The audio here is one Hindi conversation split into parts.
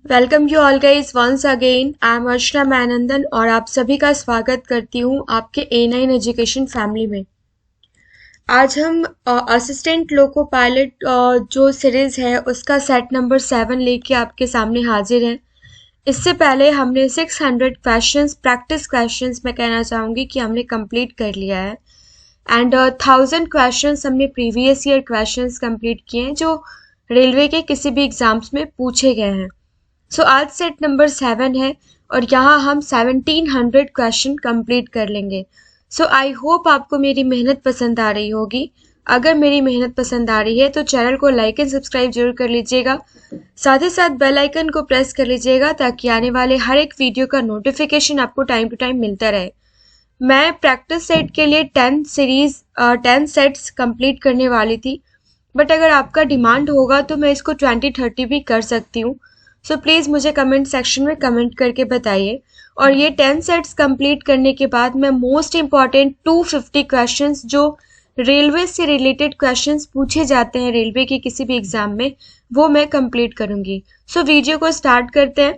Welcome you all guys once again. I am Archana Mainandan और आप सभी का स्वागत करती हूँ आपके A9 एजुकेशन फैमिली में। आज हम असिस्टेंट लोको पायलट जो सीरीज है उसका सेट नंबर 7 लेके आपके सामने हाजिर है। इससे पहले हमने 600 क्वेश्चंस प्रैक्टिस क्वेश्चंस मैं कहना चाहूँगी कि हमने कंप्लीट कर लिया है एंड 1000 क्वेश्चंस हमने प्रीवियस ईयर क्वेश्चंस कंप्लीट किए हैं जो रेलवे के किसी भी एग्जाम्स में पूछे गए हैं। आज सेट नंबर 7 है और यहाँ हम 1700 क्वेश्चन कंप्लीट कर लेंगे। आई होप आपको मेरी मेहनत पसंद आ रही होगी। अगर मेरी मेहनत पसंद आ रही है तो चैनल को लाइक एंड सब्सक्राइब जरूर कर लीजिएगा। साथ ही साथ बेल आइकन को प्रेस कर लीजिएगा ताकि आने वाले हर एक वीडियो का नोटिफिकेशन आपको टाइम टू टाइम मिलता रहे। मैं प्रैक्टिस सेट के लिए 10 सेट्स कंप्लीट करने वाली थी, बट अगर आपका डिमांड होगा तो मैं इसको 20-30 भी कर सकती हूँ। प्लीज़ मुझे कमेंट सेक्शन में कमेंट करके बताइए। और ये 10 सेट्स कंप्लीट करने के बाद मैं मोस्ट इम्पॉर्टेंट 250 क्वेश्चंस जो रेलवे से रिलेटेड क्वेश्चंस पूछे जाते हैं रेलवे के किसी भी एग्जाम में, वो मैं कंप्लीट करूँगी। वीडियो को स्टार्ट करते हैं।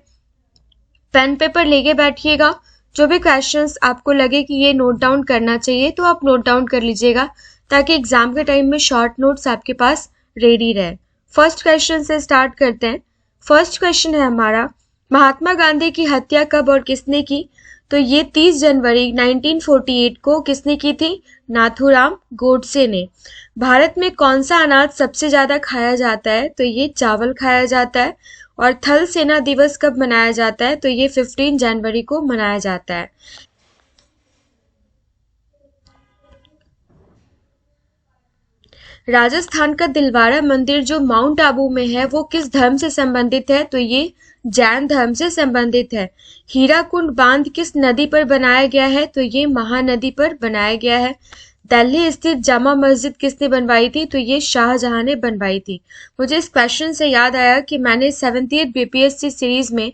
पेन पेपर लेके बैठिएगा। जो भी क्वेश्चंस आपको लगे कि ये नोट डाउन करना चाहिए तो आप नोट डाउन कर लीजिएगा ताकि एग्जाम के टाइम में शॉर्ट नोट्स आपके पास रेडी रहे। फर्स्ट क्वेश्चन से स्टार्ट करते हैं। फर्स्ट क्वेश्चन है हमारा, महात्मा गांधी की हत्या कब और किसने की? तो ये 30 जनवरी 1948 को किसने की थी? नाथूराम गोडसे ने। भारत में कौन सा अनाज सबसे ज्यादा खाया जाता है? तो ये चावल खाया जाता है। और थल सेना दिवस कब मनाया जाता है? तो ये 15 जनवरी को मनाया जाता है। राजस्थान का दिलवाड़ा मंदिर जो माउंट आबू में है वो किस धर्म से संबंधित है? तो ये जैन धर्म से संबंधित है। हीराकुंड बांध किस नदी पर बनाया गया है? तो ये महानदी पर बनाया गया है। दिल्ली स्थित जामा मस्जिद किसने बनवाई थी? तो ये शाहजहां ने बनवाई थी। मुझे इस क्वेश्चन से याद आया कि मैंने 70th बीपीएससी सीरीज में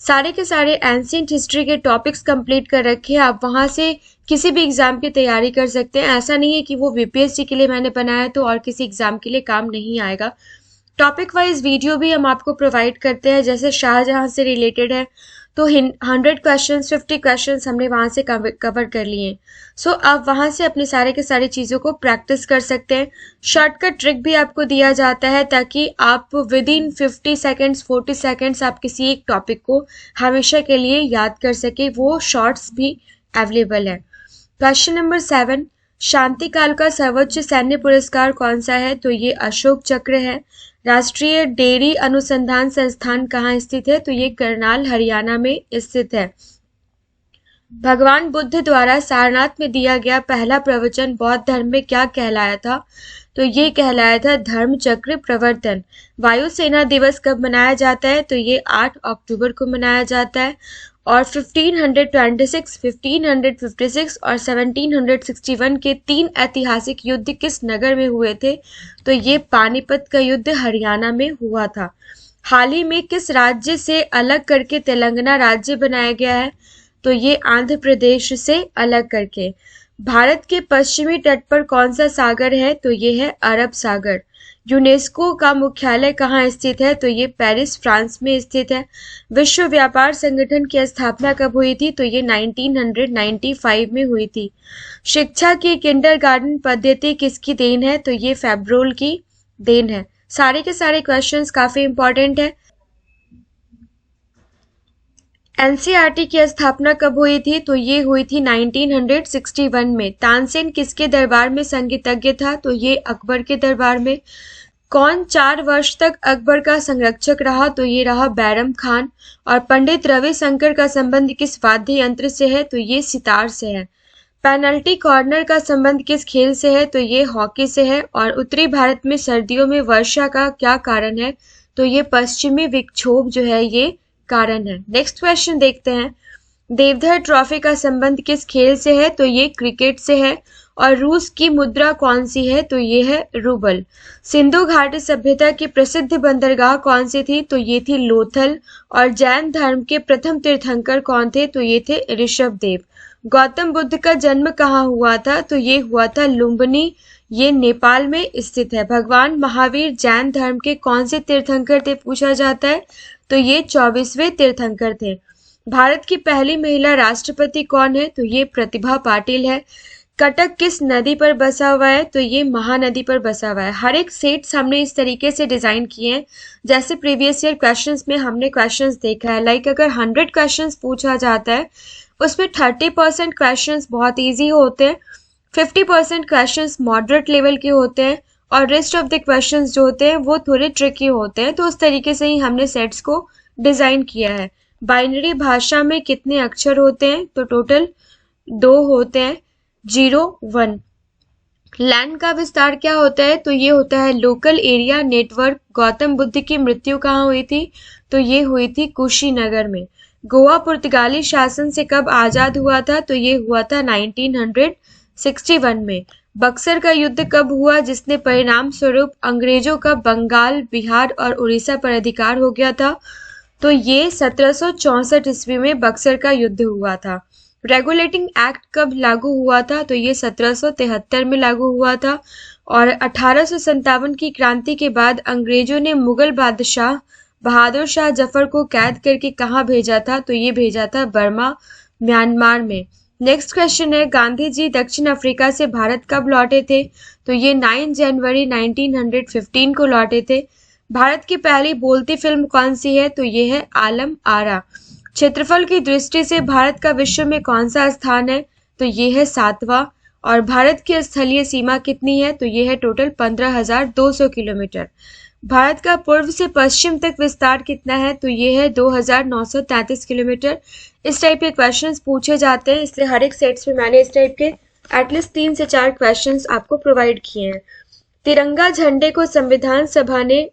सारे के सारे एंशिएंट हिस्ट्री के टॉपिक्स कंप्लीट कर रखे हैं। आप वहां से किसी भी एग्जाम की तैयारी कर सकते हैं। ऐसा नहीं है कि वो बीपीएससी के लिए मैंने बनाया तो और किसी एग्जाम के लिए काम नहीं आएगा। टॉपिक वाइज वीडियो भी हम आपको प्रोवाइड करते हैं। जैसे शाहजहां से रिलेटेड है तो 100 क्वेश्चन 50 क्वेश्चन हमने वहां से कवर कर लिए। आप वहां से अपनी सारे के सारी चीजों को प्रैक्टिस कर सकते हैं। शॉर्टकट ट्रिक भी आपको दिया जाता है ताकि आप विद इन 50 सेकेंड्स 40 सेकेंड्स आप किसी एक टॉपिक को हमेशा के लिए याद कर सके। वो शॉर्ट्स भी अवेलेबल है। क्वेश्चन नंबर 7, शांति काल का सर्वोच्च सैन्य पुरस्कार कौन सा है? तो ये अशोक चक्र है। राष्ट्रीय डेयरी अनुसंधान संस्थान कहाँ स्थित है? तो ये करनाल हरियाणा में स्थित है। भगवान बुद्ध द्वारा सारनाथ में दिया गया पहला प्रवचन बौद्ध धर्म में क्या कहलाया था? तो ये कहलाया था धर्म चक्र प्रवर्तन। वायुसेना दिवस कब मनाया जाता है? तो ये 8 अक्टूबर को मनाया जाता है। और 1526, 1556 और 1761 के 3 ऐतिहासिक युद्ध किस नगर में हुए थे? तो ये पानीपत का युद्ध हरियाणा में हुआ था। हाल ही में किस राज्य से अलग करके तेलंगाना राज्य बनाया गया है? तो ये आंध्र प्रदेश से अलग करके। भारत के पश्चिमी तट पर कौन सा सागर है? तो ये है अरब सागर। यूनेस्को का मुख्यालय कहाँ स्थित है? तो ये पेरिस फ्रांस में स्थित है। विश्व व्यापार संगठन की स्थापना कब हुई थी? तो ये 1995 में हुई थी। शिक्षा की किंडरगार्टन पद्धति किसकी देन है? तो ये फेब्रोल की देन है। सारे के सारे क्वेश्चंस काफी इंपॉर्टेंट है। एनसीईआरटी की स्थापना कब हुई थी? तो ये हुई थी 1961 में। तानसेन किसके दरबार में संगीतज्ञ था? तो ये अकबर के दरबार में। कौन 4 वर्ष तक अकबर का संरक्षक रहा? तो ये रहा बैरम खान। और पंडित रविशंकर का संबंध किस वाद्य यंत्र से है? तो ये सितार से है। पेनल्टी कॉर्नर का संबंध किस खेल से है? तो ये हॉकी से है। और उत्तरी भारत में सर्दियों में वर्षा का क्या कारण है? तो ये पश्चिमी विक्षोभ जो है ये कारण है। नेक्स्ट क्वेश्चन देखते हैं। देवधर ट्रॉफी का संबंध किस खेल से है? तो ये क्रिकेट से है। और रूस की मुद्रा कौन सी है? तो ये है रूबल। सिंधु घाटी सभ्यता की प्रसिद्ध बंदरगाह कौन सी थी? तो ये थी लोथल। और जैन धर्म के प्रथम तीर्थंकर कौन थे? तो ये थे ऋषभ देव। गौतम बुद्ध का जन्म कहाँ हुआ था? तो ये हुआ था लुम्बिनी ये नेपाल में स्थित है। भगवान महावीर जैन धर्म के कौन से तीर्थंकर थे पूछा जाता है, तो ये 24वें तीर्थंकर थे। भारत की पहली महिला राष्ट्रपति कौन है, तो ये प्रतिभा पाटिल है। कटक किस नदी पर बसा हुआ है, तो ये महानदी पर बसा हुआ है। हर एक सेट्स हमने इस तरीके से डिजाइन किए हैं जैसे प्रीवियस ईयर क्वेश्चंस में हमने क्वेश्चंस देखा है। लाइक अगर 100 क्वेश्चंस पूछा जाता है उसमें 30% क्वेश्चंस बहुत इजी होते हैं, 50% क्वेश्चंस मॉडरेट लेवल के होते हैं और रेस्ट ऑफ द क्वेश्चंस जो होते हैं वो थोड़े ट्रिकी होते हैं। तो उस तरीके से ही हमने सेट्स को डिजाइन किया है। बाइनरी भाषा में कितने अक्षर होते हैं, तो टोटल 2 होते हैं, 0 1। लैंड का विस्तार क्या होता है, तो ये होता है local area network. Gautam Buddha की मृत्यु कहाँ हुई थी, तो ये हुई थी कुशीनगर में। गोवा पुर्तगाली शासन से कब आजाद हुआ था, तो ये हुआ था 1961 में। बक्सर का युद्ध कब हुआ जिसने परिणाम स्वरूप अंग्रेजों का बंगाल, बिहार और उड़ीसा पर अधिकार हो गया था, तो ये 1764 ईस्वी में बक्सर का युद्ध हुआ था। रेगुलेटिंग एक्ट कब लागू हुआ था, तो ये 1773 में लागू हुआ था। और 1857 की क्रांति के बाद अंग्रेजों ने मुगल बादशाह बहादुर शाह जफर को कैद करके कहाँ भेजा था, तो ये भेजा था बर्मा, म्यांमार में। नेक्स्ट क्वेश्चन है, गांधी जी दक्षिण अफ्रीका से भारत कब लौटे थे, तो ये 9 जनवरी 1915 को लौटे थे। भारत की पहली बोलती फिल्म कौन सी है, तो ये है आलम आरा। क्षेत्रफल की दृष्टि से भारत का विश्व में कौन सा स्थान है, तो ये है 7वां। और भारत की स्थलीय सीमा कितनी है, तो ये है टोटल 15,200 किलोमीटर। भारत का पूर्व से पश्चिम तक विस्तार कितना है, तो ये है 2,933 किलोमीटर। इस टाइप के क्वेश्चंस पूछे जाते हैं, इसलिए हर एक सेट्स में मैंने इस टाइप के एटलीस्ट 3 से 4 क्वेश्चंस आपको प्रोवाइड किए हैं। तिरंगा झंडे को संविधान सभा ने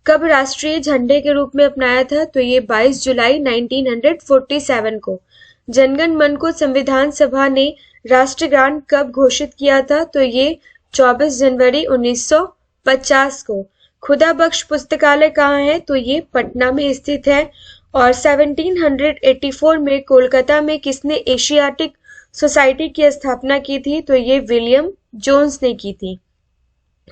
कब राष्ट्रीय झंडे के रूप में अपनाया था, तो ये 22 जुलाई 1947 को। जनगण मन को संविधान सभा ने राष्ट्रगान कब घोषित किया था, तो ये 24 जनवरी 1950 को। खुदा बख्श पुस्तकालय कहाँ है, तो ये पटना में स्थित है। और 1784 में कोलकाता में किसने एशियाटिक सोसाइटी की स्थापना की थी, तो ये विलियम जोन्स ने की थी।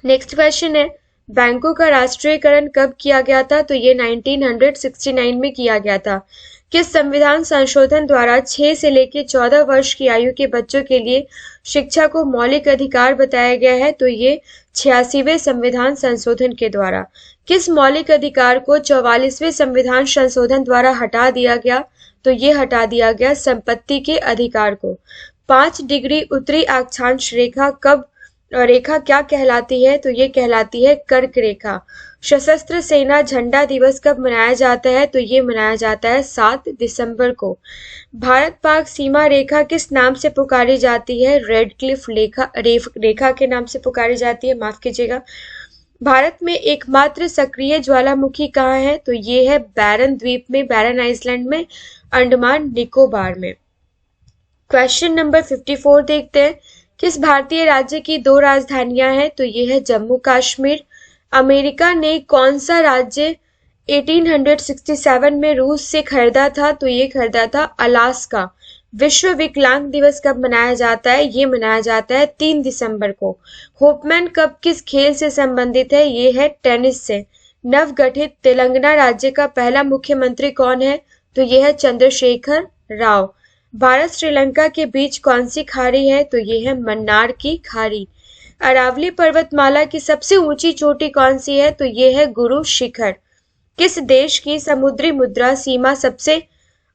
नेक्स्ट क्वेश्चन है, बैंकों का राष्ट्रीयकरण कब किया गया था, तो ये 1969 में किया गया था। किस संविधान संशोधन द्वारा 6 से लेकर 14 वर्ष की आयु के बच्चों के लिए शिक्षा को मौलिक अधिकार बताया गया है, तो ये 86वें संविधान संशोधन के द्वारा। किस मौलिक अधिकार को 44वें संविधान संशोधन द्वारा हटा दिया गया, तो ये हटा दिया गया संपत्ति के अधिकार को। 5 डिग्री उत्तरी अक्षांश रेखा क्या कहलाती है, तो ये कहलाती है कर्क रेखा। सशस्त्र सेना झंडा दिवस कब मनाया जाता है, तो ये मनाया जाता है 7 दिसंबर को। भारत पाक सीमा रेखा किस नाम से पुकारी जाती है, रेड क्लिफ रेखा के नाम से पुकारी जाती है, माफ कीजिएगा। भारत में एकमात्र सक्रिय ज्वालामुखी कहाँ है, तो ये है बैरन द्वीप में, बैरन आइसलैंड में, अंडमान निकोबार में। क्वेश्चन नंबर 54 देखते हैं, किस भारतीय राज्य की 2 राजधानियां हैं, तो ये है जम्मू कश्मीर। अमेरिका ने कौन सा राज्य 1867 में रूस से खरीदा था, तो ये खरीदा था अलास्का। विश्व विकलांग दिवस कब मनाया जाता है, ये मनाया जाता है 3 दिसंबर को। होपमैन कप किस खेल से संबंधित है, ये है टेनिस से। नवगठित तेलंगाना राज्य का पहला मुख्यमंत्री कौन है, तो ये है चंद्रशेखर राव। भारत श्रीलंका के बीच कौन सी खाड़ी है, तो ये है मन्नार की खाड़ी। अरावली पर्वतमाला की सबसे ऊंची चोटी कौन सी है, तो ये है गुरु शिखर। किस देश की समुद्री मुद्रा सीमा सबसे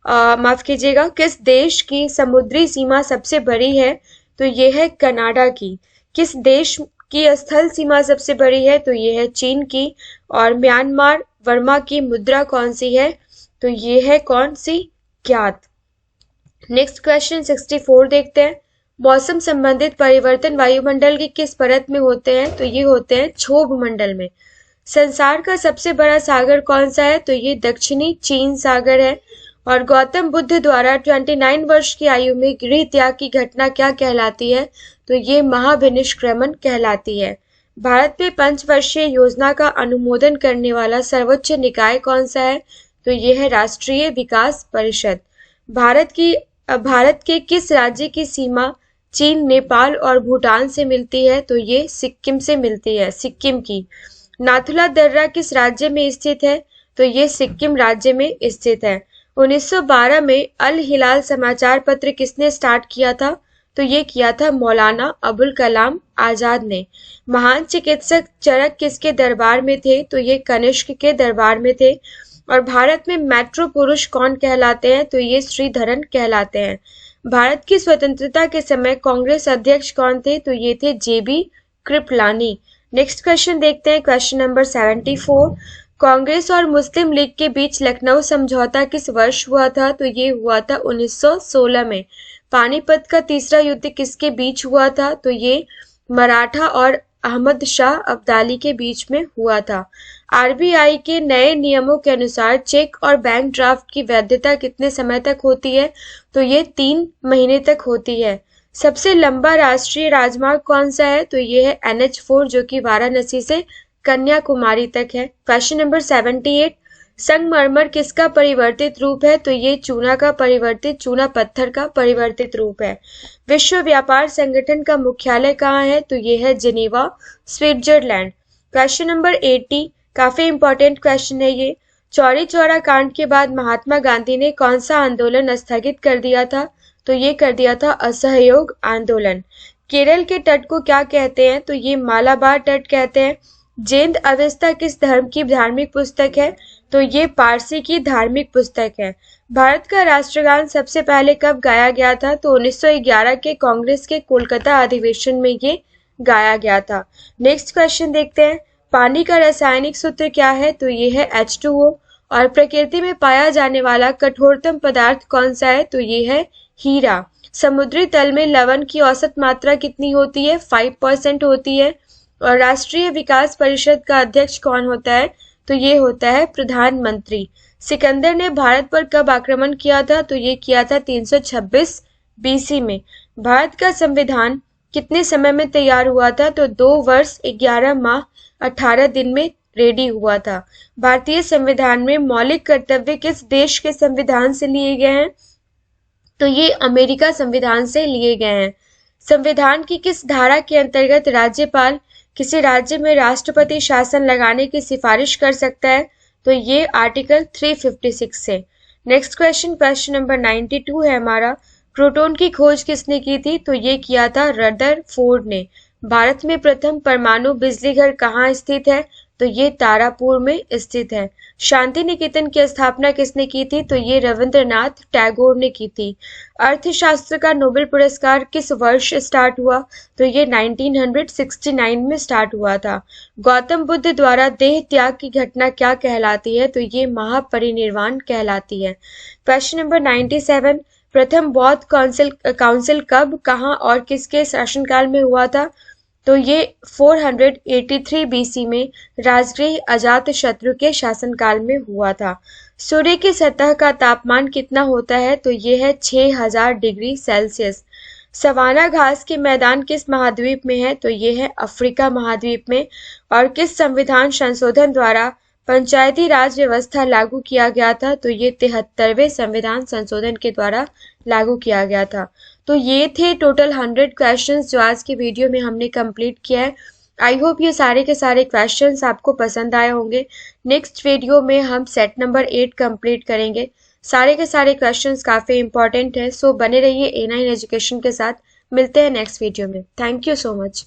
किस देश की समुद्री सीमा सबसे बड़ी है, तो ये है कनाडा की। किस देश की स्थल सीमा सबसे बड़ी है, तो ये है चीन की। और म्यांमार वर्मा की मुद्रा कौन सी है, तो ये है कौन सी, ज्ञात। नेक्स्ट क्वेश्चन 64 देखते हैं, मौसम संबंधित परिवर्तन वायुमंडल की किस परत में होते हैं, तो ये होते हैं क्षोभ मंडल में। संसार का सबसे बड़ा सागर कौन सा है, तो ये दक्षिणी चीन सागर है। और गौतम बुद्ध द्वारा 29 वर्ष की आयु में गृह त्याग की घटना क्या कहलाती है, तो ये महाभिनिष्क्रमण कहलाती है। भारत में 5 वर्षीय योजना का अनुमोदन करने वाला सर्वोच्च निकाय कौन सा है, तो ये है राष्ट्रीय विकास परिषद। भारत के किस राज्य की सीमा चीन, नेपाल और भूटान से मिलती है? तो ये सिक्किम से मिलती है, सिक्किम की। नाथुला दर्रा किस राज्य में स्थित है? तो ये सिक्किम राज्य में स्थित है। 1912 में अल हिलाल समाचार पत्र किसने स्टार्ट किया था? तो ये किया था मौलाना अबुल कलाम आजाद ने। महान चिकित्सक चरक किसके दरबार में थे? तो ये कनिष्क के दरबार में थे। और भारत में मेट्रो पुरुष कौन कहलाते हैं? तो ये श्रीधरन कहलाते हैं। भारत की स्वतंत्रता के समय कांग्रेस अध्यक्ष कौन थे? तो ये थे जेबी कृपलानी। नेक्स्ट क्वेश्चन देखते हैं, क्वेश्चन नंबर 74। कांग्रेस और मुस्लिम लीग के बीच लखनऊ समझौता किस वर्ष हुआ था? तो ये हुआ था 1916 में। पानीपत का तीसरा युद्ध किसके बीच हुआ था? तो ये मराठा और अहमद शाह अब्दाली के बीच में हुआ था। आरबीआई के नए नियमों के अनुसार चेक और बैंक ड्राफ्ट की वैधता कितने समय तक होती है? तो ये 3 महीने तक होती है। सबसे लंबा राष्ट्रीय राजमार्ग कौन सा है? तो ये है NH4 जो कि वाराणसी से कन्याकुमारी तक है। Question number 78। संगमरमर किसका परिवर्तित रूप है? तो ये चूना का परिवर्तित, चूना पत्थर का परिवर्तित रूप है। विश्व व्यापार संगठन का मुख्यालय कहाँ है? तो ये है जिनेवा, स्विट्जरलैंड। क्वेश्चन नंबर 80 काफी इंपॉर्टेंट क्वेश्चन है ये। चौरी चौरा कांड के बाद महात्मा गांधी ने कौन सा आंदोलन स्थगित कर दिया था? तो ये कर दिया था असहयोग आंदोलन। केरल के तट को क्या कहते हैं? तो ये मालाबार तट कहते हैं। जेंद अवेस्ता किस धर्म की धार्मिक पुस्तक है? तो ये पारसी की धार्मिक पुस्तक है। भारत का राष्ट्रगान सबसे पहले कब गाया गया था? तो 1911 के कांग्रेस के कोलकाता अधिवेशन में ये गाया गया था। नेक्स्ट क्वेश्चन देखते हैं, पानी का रासायनिक सूत्र क्या है? तो ये है H2O। और प्रकृति में पाया जाने वाला कठोरतम पदार्थ कौन सा है? तो ये है हीरा। समुद्री तल में लवण की औसत मात्रा कितनी होती है? 5% होती है। और राष्ट्रीय विकास परिषद का अध्यक्ष कौन होता है? तो ये होता है प्रधानमंत्री। सिकंदर ने भारत पर कब आक्रमण किया था? तो ये किया था 326 BC में। भारत का संविधान कितने समय में तैयार हुआ था? तो 2 वर्ष 11 माह 18 दिन में रेडी हुआ था। भारतीय संविधान में मौलिक कर्तव्य किस देश के संविधान से लिए गए हैं? तो ये अमेरिका संविधान से लिए गए हैं। संविधान की किस धारा के अंतर्गत राज्यपाल किसी राज्य में राष्ट्रपति शासन लगाने की सिफारिश कर सकता है? तो ये आर्टिकल 356 से। नेक्स्ट क्वेश्चन, क्वेश्चन नंबर 92 है हमारा। प्रोटॉन की खोज किसने की थी? तो ये किया था रदरफोर्ड ने। भारत में प्रथम परमाणु बिजली घर कहाँ स्थित है? तो ये तारापुर में स्थित है। शांति निकेतन की स्थापना किसने की थी? तो ये रविंद्रनाथ टैगोर ने की थी। अर्थशास्त्र का नोबेल पुरस्कार किस वर्ष स्टार्ट हुआ? तो ये 1969 में स्टार्ट हुआ था। गौतम बुद्ध द्वारा देह त्याग की घटना क्या कहलाती है? तो ये महापरिनिर्वाण कहलाती है। क्वेश्चन नंबर 97, प्रथम बौद्ध काउंसिल कब, कहाँ और किसके शासनकाल में हुआ था? तो ये 483 BC में राजगृह अजातशत्रु के शासनकाल में हुआ था। सूर्य की सतह का तापमान कितना होता है? तो ये है 6000 डिग्री सेल्सियस। सवाना घास के मैदान किस महाद्वीप में है? तो ये है अफ्रीका महाद्वीप में। और किस संविधान संशोधन द्वारा पंचायती राज व्यवस्था लागू किया गया था? तो ये 73वें संविधान संशोधन के द्वारा लागू किया गया था। तो ये थे टोटल 100 क्वेश्चंस जो आज की वीडियो में हमने कंप्लीट किया है। आई होप ये सारे के सारे क्वेश्चंस आपको पसंद आए होंगे। नेक्स्ट वीडियो में हम सेट नंबर 8 कंप्लीट करेंगे। सारे के सारे क्वेश्चंस काफ़ी इंपॉर्टेंट है, सो बने रहिए A9 एजुकेशन के साथ। मिलते हैं नेक्स्ट वीडियो में। Thank you so much.